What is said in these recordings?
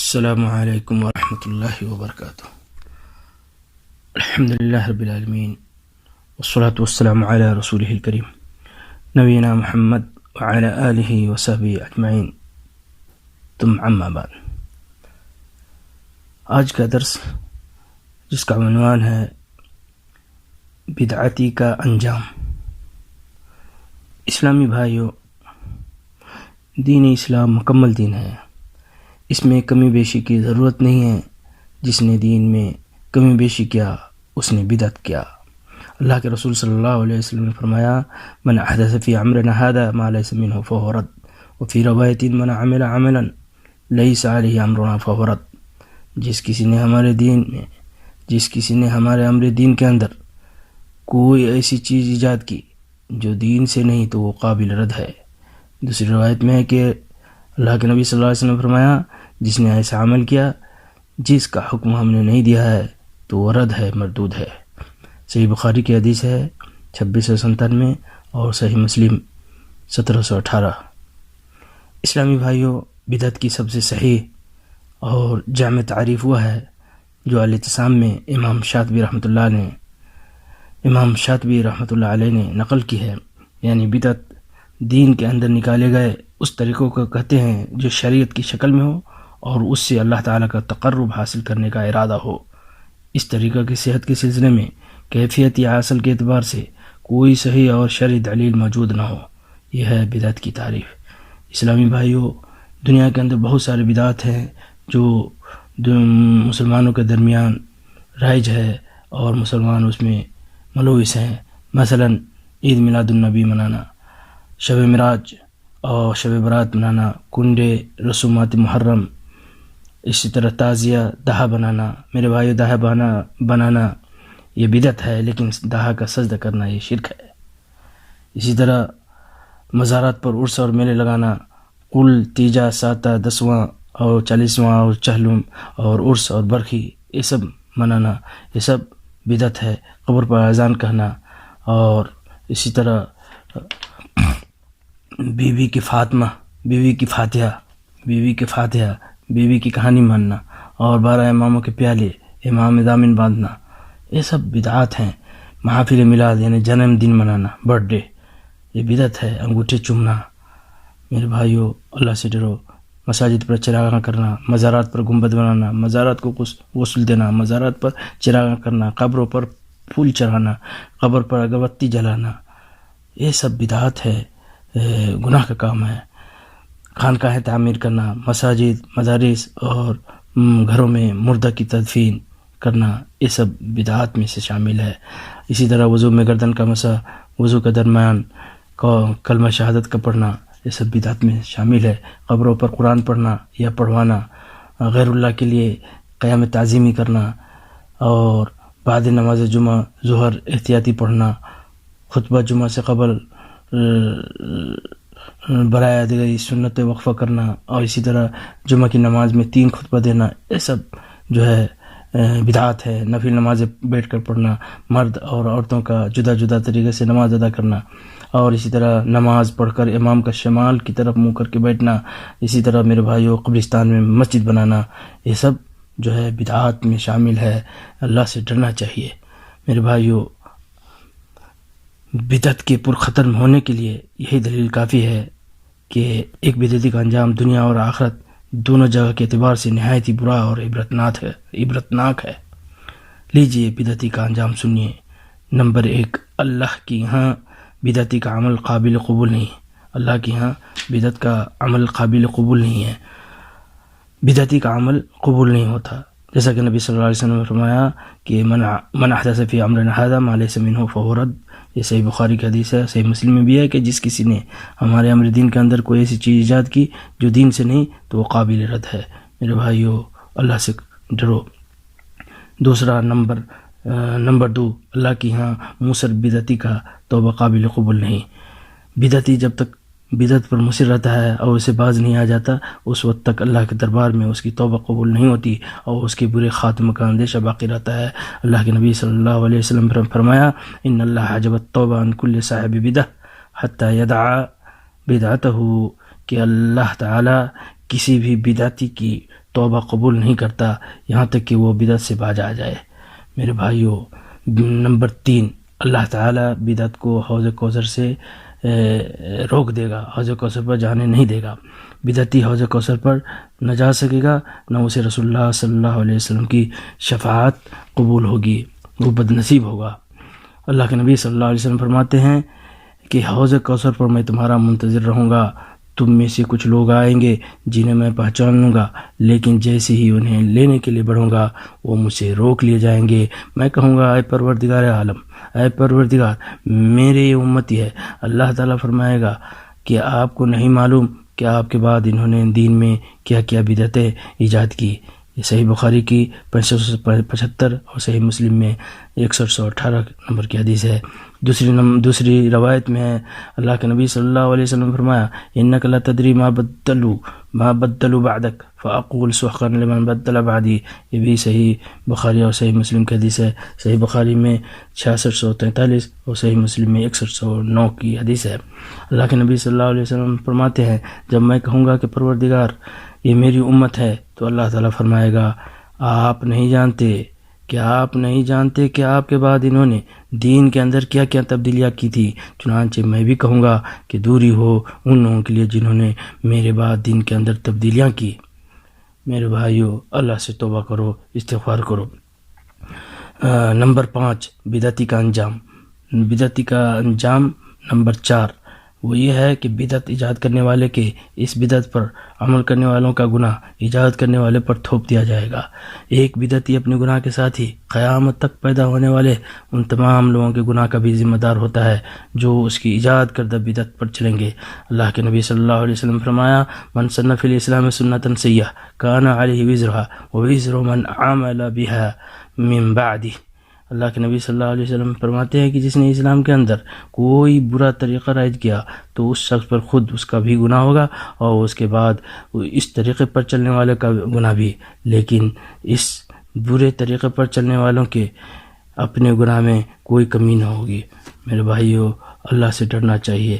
السلام علیکم ورحمۃ اللہ وبرکاتہ۔ الحمد للہ رب العالمین والصلاة والسلام علی رسولہ الکریم نبینا محمد وعلی آلہ وصحبہ اجمعین، ثم اما بعد۔ آج کا درس جس کا عنوان ہے بدعتی کا انجام۔ اسلامی بھائیوں، دین اسلام مکمل دین ہے، اس میں کمی بیشی کی ضرورت نہیں ہے۔ جس نے دین میں کمی بیشی کیا اس نے بدعت کیا۔ اللہ کے رسول صلی اللہ علیہ وسلم نے فرمایا، من احدث فی امرنا هذا ما ليس منه فهو رد، وفی روایت من عمل عملا لیس علیہ امرنا فهو رد۔ جس کسی نے ہمارے امر دین کے اندر کوئی ایسی چیز ایجاد کی جو دین سے نہیں تو وہ قابل رد ہے۔ دوسری روایت میں ہے کہ اللہ کے نبی صلی اللہ علیہ وسلم نے فرمایا، جس نے ایسا عمل کیا جس کا حکم ہم نے نہیں دیا ہے تو وہ رد ہے، مردود ہے۔ صحیح بخاری کی حدیث ہے 2697 اور صحیح مسلم 1718۔ اسلامی بھائیوں، بدعت کی سب سے صحیح اور جامع تعریف وہ ہے جو الاعتصام میں امام شاطبی رحمۃ اللہ علیہ نے نقل کی ہے، یعنی بدعت دین کے اندر نکالے گئے اس طریقوں کو کہتے ہیں جو شریعت کی شکل میں ہو اور اس سے اللہ تعالیٰ کا تقرب حاصل کرنے کا ارادہ ہو۔ اس طریقہ کی صحت کے سلسلے میں کیفیت یا اصل کے اعتبار سے کوئی صحیح اور شرعی دلیل موجود نہ ہو، یہ ہے بدعت کی تعریف۔ اسلامی بھائیوں، دنیا کے اندر بہت سارے بدعات ہیں جو مسلمانوں کے درمیان رائج ہے اور مسلمان اس میں ملوث ہیں۔ مثلا عید میلاد النبی منانا، شب معراج اور شب برات منانا، کنڈے، رسومات محرم، اسی طرح تعزیہ، دہا بنانا، میرے بھائیو دہا بنانا یہ بدعت ہے، لیکن دہا کا سجدہ کرنا یہ شرک ہے۔ اسی طرح مزارات پر عرس اور میلے لگانا، کل، تیجا، ساتہ، 10واں اور 40واں اور چہلم اور عرس اور برخی یہ سب منانا یہ سب بدعت ہے۔ قبر پر اذان کہنا اور اسی طرح بیوی کی فاتحہ، بیوی کی کہانی ماننا اور 12 اماموں کے پیالے، امام دامن باندھنا یہ سب بدعات ہیں۔ محافل میلاد یعنی جنم دن منانا، برتھ ڈے، یہ بدعت ہے۔ انگوٹھے چومنا، میرے بھائیو اللہ سے ڈرو۔ مساجد پر چراغاں کرنا، مزارات پر گنبد بنانا، مزارات کو غسل دینا، مزارات پر چراغاں کرنا، قبروں پر پھول چڑھانا، قبر پر اگربتی جلانا یہ سب بدعات ہے، گناہ کا کام ہے۔ خانقاہیں تعمیر کرنا، مساجد، مدارس اور گھروں میں مردہ کی تدفین کرنا یہ سب بدعات میں سے شامل ہے۔ اسی طرح وضو میں گردن کا مسح، وضو کے درمیان کلمہ شہادت کا پڑھنا یہ سب بدعات میں شامل ہے۔ قبروں پر قرآن پڑھنا یا پڑھوانا، غیر اللہ کے لیے قیام تعظیمی کرنا اور بعد نماز جمعہ ظہر احتیاطی پڑھنا، خطبہ جمعہ سے قبل برائے ادائی سنت وقفہ کرنا اور اسی طرح جمعہ کی نماز میں 3 خطبہ دینا یہ سب جو ہے بدعات ہے۔ نفل نمازیں بیٹھ کر پڑھنا، مرد اور عورتوں کا جدا جدا طریقے سے نماز ادا کرنا اور اسی طرح نماز پڑھ کر امام کا شمال کی طرف منہ کر کے بیٹھنا، اسی طرح میرے بھائیوں قبرستان میں مسجد بنانا یہ سب جو ہے بدعات میں شامل ہے۔ اللہ سے ڈرنا چاہیے میرے بھائیوں۔ بدعت کے ختم ہونے کے لیے یہی دلیل کافی ہے کہ ایک بدعتی کا انجام دنیا اور آخرت دونوں جگہ کے اعتبار سے نہایت ہی برا اور عبرتناک ہے۔ لیجئے بدعتی کا انجام سنیے۔ نمبر 1، اللہ کے یہاں بدعتی کا عمل قابل قبول نہیں ہے۔ اللہ کے یہاں بدعت کا عمل قابل قبول نہیں ہے، بدعتی کا عمل قبول نہیں ہوتا۔ جیسا کہ نبی صلی اللہ علیہ وسلم نے فرمایا کہ من احدث فی امرنا هذا ما ليس منه فهو رد۔ یہ صحیح بخاری کی حدیث ہے، صحیح مسلم میں بھی ہے کہ جس کسی نے ہمارے امر دین کے اندر کوئی ایسی چیز ایجاد کی جو دین سے نہیں تو وہ قابل رد ہے۔ میرے بھائیو اللہ سے ڈرو۔ دوسرا نمبر 2، اللہ کے یہاں مصر بدعتی کا توبہ قابل قبول نہیں۔ بدعتی جب تک بدعت پر مصر رہتا ہے اور اسے باز نہیں آ جاتا اس وقت تک اللہ کے دربار میں اس کی توبہ قبول نہیں ہوتی اور اس کے برے خاتمہ کا اندیشہ باقی رہتا ہے۔ اللہ کے نبی صلی اللہ علیہ وسلم نے فرمایا، ان اللہ حجب التوبہ عن کل صاحب بدعہ حتی یدع بدعتہ، کہ اللہ تعالی کسی بھی بدعتی کی توبہ قبول نہیں کرتا یہاں تک کہ وہ بدعت سے باز آ جائے۔ میرے بھائیوں، نمبر 3، اللہ تعالیٰ بدعت کو حوض کوثر سے روک دے گا، حوض کوثر پر جانے نہیں دے گا۔ بدعتی حوض کوثر پر نہ جا سکے گا، نہ اسے رسول اللہ صلی اللہ علیہ وسلم کی شفاعت قبول ہوگی، وہ بد نصیب ہوگا۔ اللہ کے نبی صلی اللہ علیہ وسلم فرماتے ہیں کہ حوض کوثر پر میں تمہارا منتظر رہوں گا، تم میں سے کچھ لوگ آئیں گے جنہیں میں پہچان لوں گا، لیکن جیسے ہی انہیں لینے کے لیے بڑھوں گا وہ مجھ سے روک لیے جائیں گے۔ میں کہوں گا اے پروردگار عالم، اے پروردگار، میرے یہ امتی ہے۔ اللہ تعالیٰ فرمائے گا کہ آپ کو نہیں معلوم کہ آپ کے بعد انہوں نے دین میں کیا کیا بدعتیں ایجاد کی۔ یہ صحیح بخاری کی 575 اور صحیح مسلم میں 6118 نمبر کی حدیث ہے۔ دوسری روایت میں ہے، اللہ کے نبی صلی اللہ علیہ وسلم فرمایا، انک لا تدری ما بدلوا بعدک فاقول سحقا لمن بدل بعدی۔ یہ بھی صحیح بخاری اور صحیح مسلم کی حدیث ہے۔ صحیح بخاری میں 6643 اور صحیح مسلم میں 6109 کی حدیث ہے۔ اللہ کے نبی صلی اللہ علیہ وسلم فرماتے ہیں، جب میں کہوں گا کہ پروردگار یہ میری امت ہے تو اللہ تعالیٰ فرمائے گا، آپ نہیں جانتے کہ آپ کے بعد انہوں نے دین کے اندر کیا کیا تبدیلیاں کی تھی۔ چنانچہ میں بھی کہوں گا کہ دوری ہو ان لوگوں کے لیے جنہوں نے میرے بعد دین کے اندر تبدیلیاں کی۔ میرے بھائیو، اللہ سے توبہ کرو، استغفار کرو۔ نمبر 5، بدعتی کا انجام نمبر 4 وہ یہ ہے کہ بدعت ایجاد کرنے والے کے اس بدعت پر عمل کرنے والوں کا گناہ ایجاد کرنے والے پر تھوپ دیا جائے گا۔ ایک بدعتی اپنے گناہ کے ساتھ ہی قیامت تک پیدا ہونے والے ان تمام لوگوں کے گناہ کا بھی ذمہ دار ہوتا ہے جو اس کی ایجاد کردہ بدعت پر چلیں گے۔ اللہ کے نبی صلی اللہ علیہ وسلم فرمایا، من سن فی الاسلام سنۃ سیئۃ کان علیہ وزرھا ووزر من عمل بها من بعدہ۔ اللہ کے نبی صلی اللہ علیہ وسلم فرماتے ہیں کہ جس نے اسلام کے اندر کوئی برا طریقہ رائج کیا تو اس شخص پر خود اس کا بھی گناہ ہوگا اور اس کے بعد اس طریقے پر چلنے والے کا گناہ بھی، لیکن اس برے طریقے پر چلنے والوں کے اپنے گناہ میں کوئی کمی نہ ہوگی۔ میرے بھائیو، اللہ سے ڈرنا چاہیے۔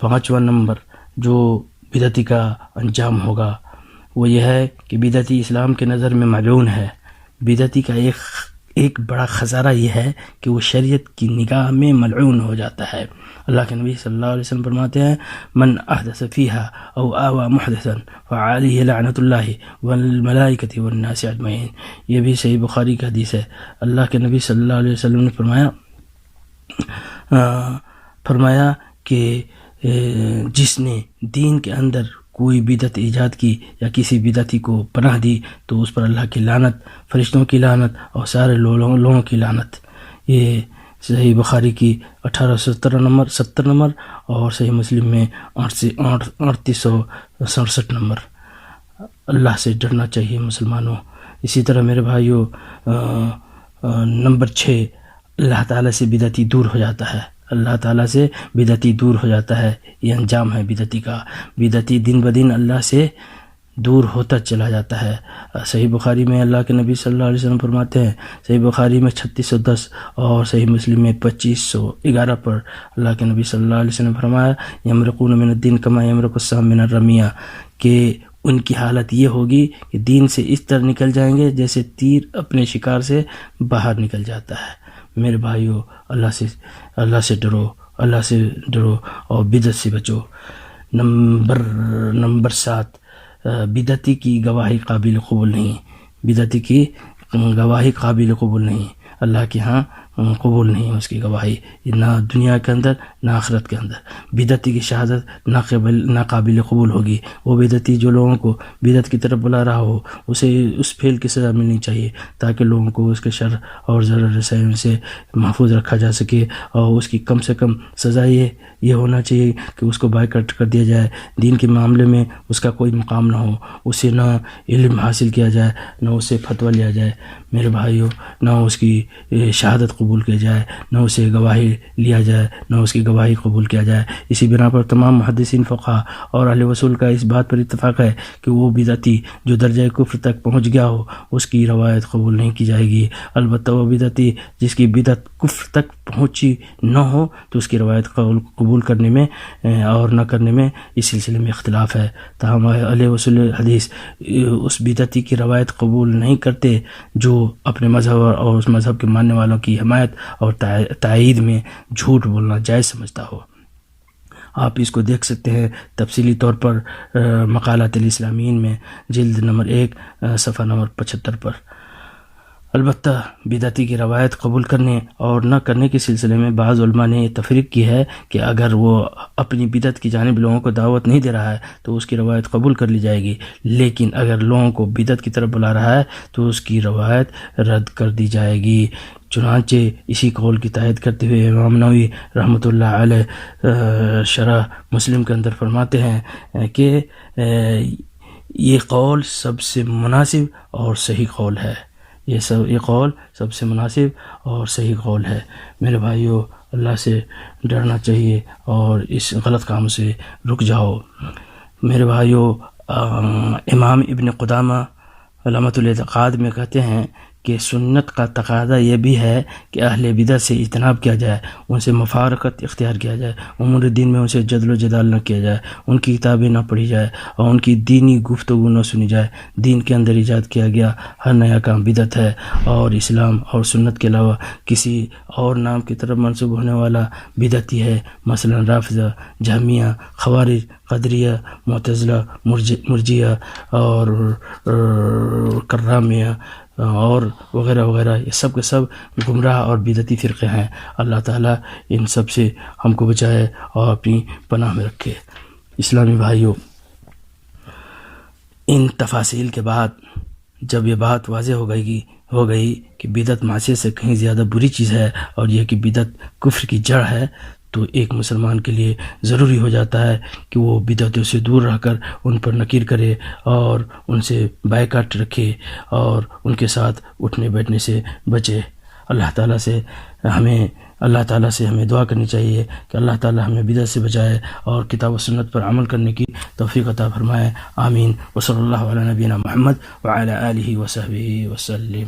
5واں نمبر جو بدعتی کا انجام ہوگا وہ یہ ہے کہ بدعتی اسلام کے نظر میں ملعون ہے۔ بدعتی کا ایک بڑا خسارہ یہ ہے کہ وہ شریعت کی نگاہ میں ملعون ہو جاتا ہے۔ اللہ کے نبی صلی اللہ علیہ وسلم فرماتے ہیں، من احدث فیہا او آوى محدثا فعلیہ لعنت اللہ والملائکۃ والناس اجمعین۔ یہ بھی صحیح بخاری کی حدیث ہے۔ اللہ کے نبی صلی اللہ علیہ وسلم نے فرمایا کہ جس نے دین کے اندر کوئی بدعت ایجاد کی یا کسی بدعتی کو پناہ دی تو اس پر اللہ کی لعنت، فرشتوں کی لعنت اور سارے لوگوں کی لعنت۔ یہ صحیح بخاری کی 1870 نمبر اور صحیح مسلم میں 3867 نمبر۔ اللہ سے ڈرنا چاہیے مسلمانوں۔ اسی طرح میرے بھائیوں، نمبر 6، اللہ تعالیٰ سے بدعتی دور ہو جاتا ہے۔ اللہ تعالیٰ سے بدعتی دور ہو جاتا ہے، یہ انجام ہے بدعتی کا۔ بدعتی دن بدن اللہ سے دور ہوتا چلا جاتا ہے۔ صحیح بخاری میں اللہ کے نبی صلی اللہ علیہ وسلم فرماتے ہیں، صحیح بخاری میں 3610 اور صحیح مسلم میں 2511 پر اللہ کے نبی صلی اللہ علیہ وسلم فرمایا، یمرقون من الدین کما یمرق السهم من الرمیہ، کہ ان کی حالت یہ ہوگی کہ دین سے اس طرح نکل جائیں گے جیسے تیر اپنے شکار سے باہر نکل جاتا ہے۔ میرے بھائیو، اللہ سے ڈرو اور بدعت سے بچو۔ نمبر 7، بدعتی کی گواہی قابل قبول نہیں۔ بدعتی کی گواہی قابل قبول نہیں، اللہ کے ہاں قبول نہیں اس کی گواہی، نہ دنیا کے اندر نہ آخرت کے اندر۔ بدعتی کی شہادت ناقابل قبول ہوگی۔ وہ بدعتی جو لوگوں کو بدعت کی طرف بلا رہا ہو، اسے اس فعل کی سزا ملنی چاہیے تاکہ لوگوں کو اس کے شر اور ضرر رسائی سے محفوظ رکھا جا سکے، اور اس کی کم سے کم سزا یہ ہونا چاہیے کہ اس کو بائیکاٹ کر دیا جائے، دین کے معاملے میں اس کا کوئی مقام نہ ہو، اسے نہ علم حاصل کیا جائے، نہ اسے فتویٰ لیا جائے میرے بھائیوں، نہ اس کی شہادت قبول قبول کیا جائے، نہ اسے گواہی لیا جائے، نہ اس کی گواہی قبول کیا جائے۔ اسی بنا پر تمام محدثین، فقہا اور اہل اصول کا اس بات پر اتفاق ہے کہ وہ بدعتی جو درجہ کفر تک پہنچ گیا ہو اس کی روایت قبول نہیں کی جائے گی۔ البتہ وہ بدعتی جس کی بدعت کفر تک پہنچی نہ ہو تو اس کی روایت قبول کرنے میں اور نہ کرنے میں اس سلسلے میں اختلاف ہے۔ تاہم اہل اصول حدیث اس بدعتی کی روایت قبول نہیں کرتے جو اپنے مذہب اور اس مذہب کے ماننے والوں کی حمایت اور تائید میں جھوٹ بولنا جائز سمجھتا ہو۔ آپ اس کو دیکھ سکتے ہیں تفصیلی طور پر مقالات الاسلامیین میں جلد نمبر 1 صفحہ نمبر 75 پر۔ البتہ بدعتی کی روایت قبول کرنے اور نہ کرنے کے سلسلے میں بعض علماء نے یہ تفریق کی ہے کہ اگر وہ اپنی بدعت کی جانب لوگوں کو دعوت نہیں دے رہا ہے تو اس کی روایت قبول کر لی جائے گی، لیکن اگر لوگوں کو بدعت کی طرف بلا رہا ہے تو اس کی روایت رد کر دی جائے گی۔ چنانچہ اسی قول کی تائید کرتے ہوئے امام نووی رحمۃ اللہ علیہ شرح مسلم کے اندر فرماتے ہیں کہ یہ قول سب سے مناسب اور صحیح قول ہے، یہ قول سب سے مناسب اور صحیح قول ہے۔ میرے بھائیو، اللہ سے ڈرنا چاہیے اور اس غلط کام سے رک جاؤ۔ میرے بھائیو، امام ابن قدامہ علامۃ الاعتقاد میں کہتے ہیں کہ سنت کا تقاضا یہ بھی ہے کہ اہل بدعت سے اجتناب کیا جائے، ان سے مفارقت اختیار کیا جائے، امور دین میں ان سے جدل و جدال نہ کیا جائے، ان کی کتابیں نہ پڑھی جائے اور ان کی دینی گفتگو نہ سنی جائے۔ دین کے اندر ایجاد کیا گیا ہر نیا کام بدعت ہے اور اسلام اور سنت کے علاوہ کسی اور نام کی طرف منسوب ہونے والا بدعتی ہے، مثلا رافضہ، جہمیہ، خوارج، قدریہ، معتزلہ، مرجیہ اور کررامیہ اور وغیرہ وغیرہ، یہ سب کے سب گمراہ اور بدعتی فرقے ہیں۔ اللہ تعالیٰ ان سب سے ہم کو بچائے اور اپنی پناہ میں رکھے۔ اسلامی بھائیوں، ان تفاصیل کے بعد جب یہ بات واضح ہو گئی کہ بدعت معصیت سے کہیں زیادہ بری چیز ہے اور یہ کہ بدعت کفر کی جڑ ہے، تو ایک مسلمان کے لیے ضروری ہو جاتا ہے کہ وہ بدعتوں سے دور رہ کر ان پر نکیر کرے اور ان سے بائیکاٹ رکھے اور ان کے ساتھ اٹھنے بیٹھنے سے بچے۔ اللہ تعالیٰ سے ہمیں دعا کرنی چاہیے کہ اللہ تعالیٰ ہمیں بدعت سے بچائے اور کتاب و سنت پر عمل کرنے کی توفیق عطا فرمائے۔ آمین۔ وصلی اللہ علی نبینا محمد وعلی آلہ وصحبہ وسلم۔